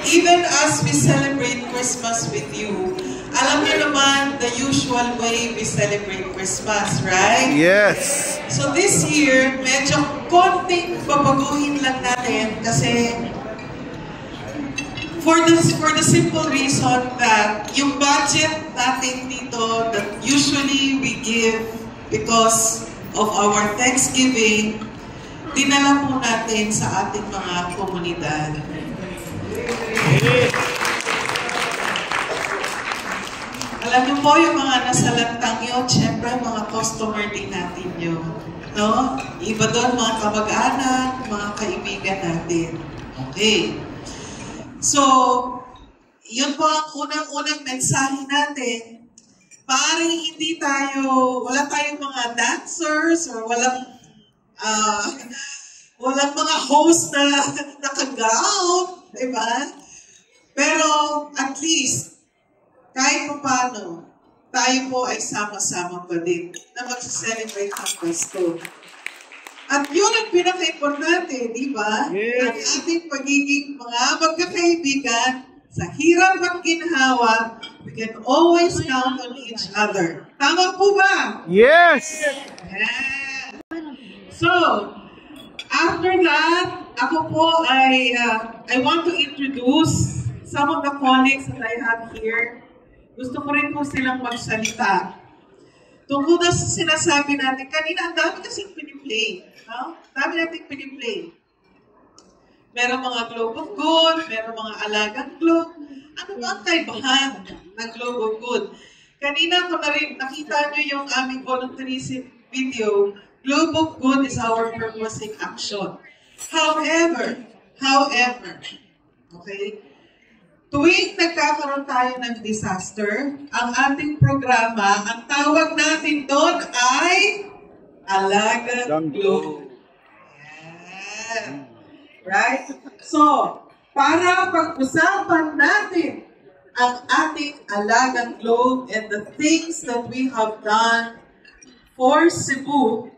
even as we celebrate Christmas with you, alam niyo naman the usual way we celebrate Christmas, right? Yes. So this year, medyo konting babaguhin lang natin kasi for the simple reason that yung budget natin dito that usually we give because of our Thanksgiving, dinala po natin sa ating mga komunidad. Alam niyo po yung mga nasa lantang yun, syempre mga customer din natin yun. No? Iba doon mga kamag-anak, mga kaibigan natin. Okay. So, yun po ang unang-unang mensahe natin. Maaaring hindi tayo, wala tayong mga dancers or walang mga host na nakagaw, diba? Pero at least, kahit pa paano, tayo po ay sama-sama pa din na mag-celebrate ng Pasko. At yun ang pinaka-importante, di ba? Yes. Ang ating pagiging mga magkakaibigan, sa hirap at ginhawa, we can always count on each other. Tama po ba? Yes! Yeah. So, after that, ako po I want to introduce some of the colleagues that I have here. Gusto ko rin po silang magsalita. Tungkol na sa sinasabi natin, kanina ang dami kasing piniplay. No? Dami natin piniplay. Meron mga Globe of Good, meron mga Alagang Globe. Ano ba ang kaibahan ng Globe of Good? Kanina ko na rin, nakita nyo yung aming volunteerism video. Globe of Good is our purposing action. However, okay, tuwing nagkakaroon tayo ng disaster, ang ating programa, ang tawag natin doon ay Alagang Globe. Yeah. Right? So, para pag-usapan natin ang ating Alagang Globe and the things that we have done for Cebu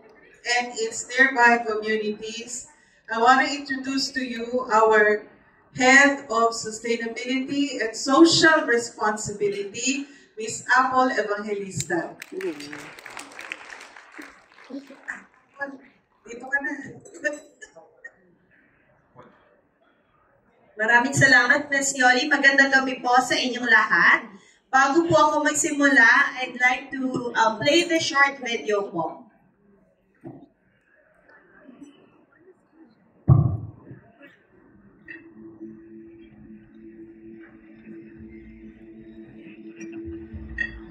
and its nearby communities, I want to introduce to you our Head of Sustainability and Social Responsibility, Ms. Apple Evangelista. Dito ka na. Maraming salamat, Ms. Yoli. Magandang gabi po sa inyong lahat. Bago po ako magsimula, I'd like to play the short video po.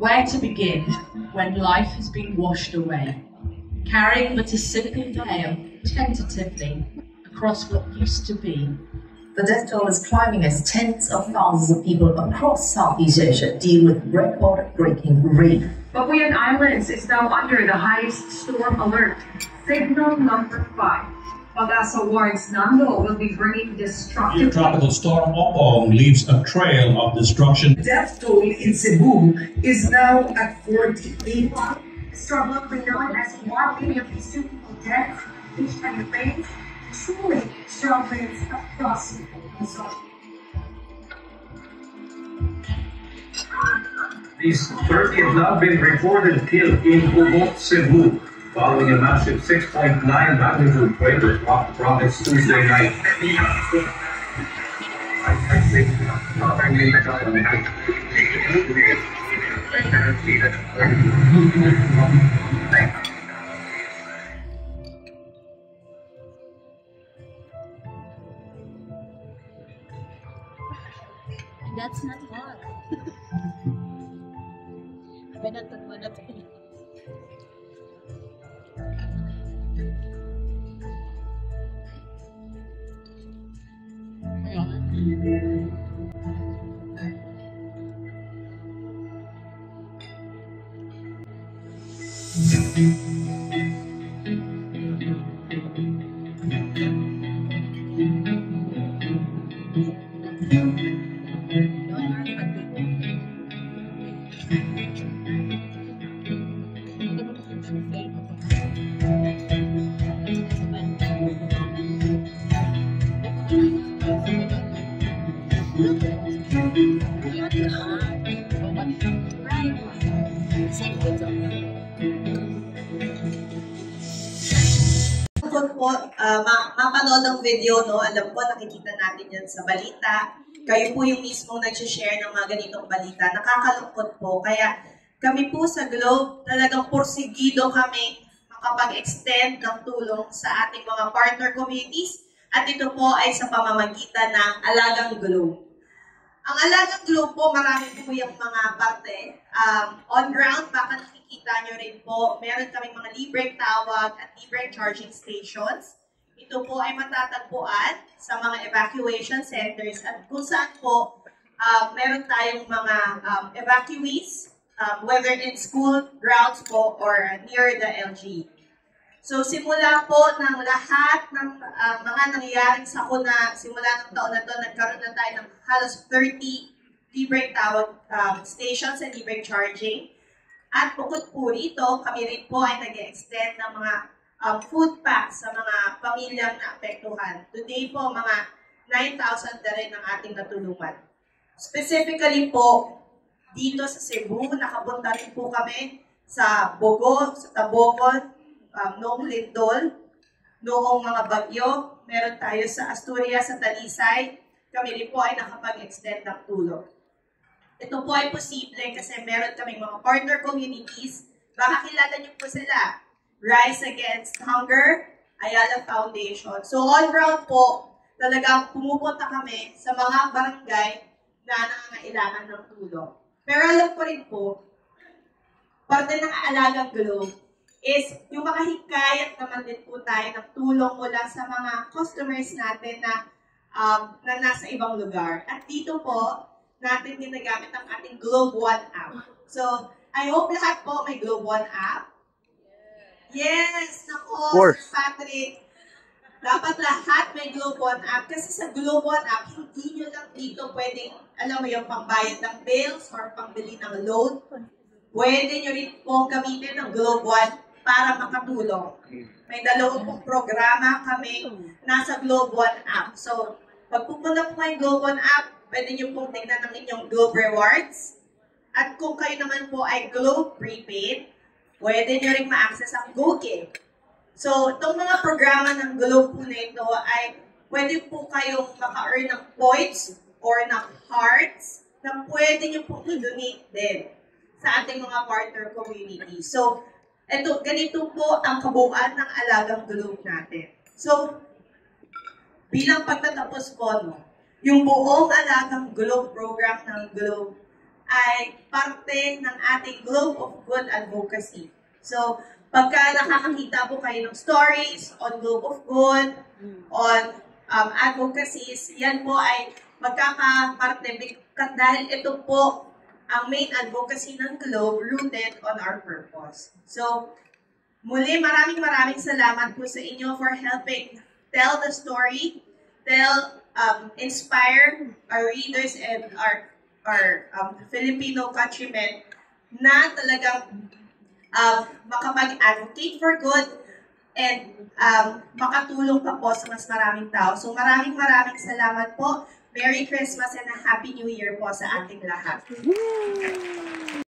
Where to begin when life has been washed away, carrying but a simple veil tentatively across what used to be. The death toll is climbing as tens of thousands of people across Southeast Asia deal with record-breaking rain. Babuyan Islands is now under the highest storm alert, signal number 5. Pag-asa warns Nando will be bringing destruction. Tropical storm Opong leaves a trail of destruction. The death toll in Cebu is now at 48. Struggle known as 1 million people dead, each and the pain, truly struggling across the zone. These 30 have now been reported killed in Ubok, Cebu, following a massive 6.9 magnitude quake that rocked the province Tuesday night. That's not hard. Po, mapanood ng video, no? Alam ko, nakikita natin yan sa balita. Kayo po yung mismong nag-share ng mga ganitong balita. Nakakalungkot po. Kaya kami po sa Globe, talagang porsigido kami makapag-extend ng tulong sa ating mga partner communities. At ito po ay sa pamamagitan ng Alagang Globe. Ang Alagang Globe po, marami po yung mga parte. On ground, baka nakikita nyo rin po, meron kaming mga libreng tawag at libreng charging stations. Ito po ay matatagpuan sa mga evacuation centers at kung saan po meron tayong mga evacuees, whether in school grounds po or near the LG. So simula po ng lahat ng mga nangyayaring sakuna, simula ng taon na ito, nagkaroon na tayo ng halos 30 libreng tawag stations and libreng charging. At bukod po rito, kami rin po ay nag-extend ng mga food packs sa mga pamilyang naapektuhan. Today po, mga 9,000 na rin ang ating natulungan. Specifically po, dito sa Cebu, nakapunta rin po kami sa Bogo, sa Tabogon, noong Lindol, noong mga bagyo, meron tayo sa Asturias, sa Talisay, kami rin po ay nakapag-extend ng tulong. Ito po ay posible kasi meron kaming mga partner communities, baka kilala niyo po sila, Rise Against Hunger, Ayala Foundation. So on ground po, talagang pumupunta kami sa mga barangay na nangangailangan ng tulong. Pero alam ko rin po, parte ng Alagang Globe is yung makahikayat naman din po tayo ng tulong mula sa mga customers natin na nasa ibang lugar. At dito po, natin ginagamit ang ating Globe One app. So, I hope lahat po may Globe One app. Yes, nako, Patrick. Dapat lahat may Globe One app. Kasi sa Globe One app, hindi nyo lang dito pwedeng, alam mo yung pangbayad ng bills or pangbili ng load. Pwede nyo rin pong gamitin ng Globe One para makatulong. May dalawang pong programa kami nasa Globe One app. So, pag pupunta po yung Globe One app, pwede nyo pong tingnan ng inyong Globe Rewards. At kung kayo naman po ay Globe Prepaid, pwede nyo rin ma-access ang GoGive. So, itong mga programa ng Globe po na ito ay pwede po kayong maka-earn ng points or ng hearts na pwede nyo pong i-donate din sa ating mga partner community. So, ganito po ang kabuuan ng Alagang Globe natin. So, bilang pagtatapos po, no, yung buong Alagang Globe program ng Globe ay parte ng ating Globe of Good Advocacy. So, pagka nakakakita po kayo ng stories on Globe of Good, on advocacies, yan po ay magkakaparte dahil ito po ang main advocacy ng Globe rooted on our purpose. So, muli maraming salamat po sa inyo for helping tell the story, inspire our readers and our Filipino countrymen na talagang makapag-advocate for good and makatulong pa po sa mas maraming tao. So maraming salamat po. Merry Christmas and a Happy New Year po sa ating lahat.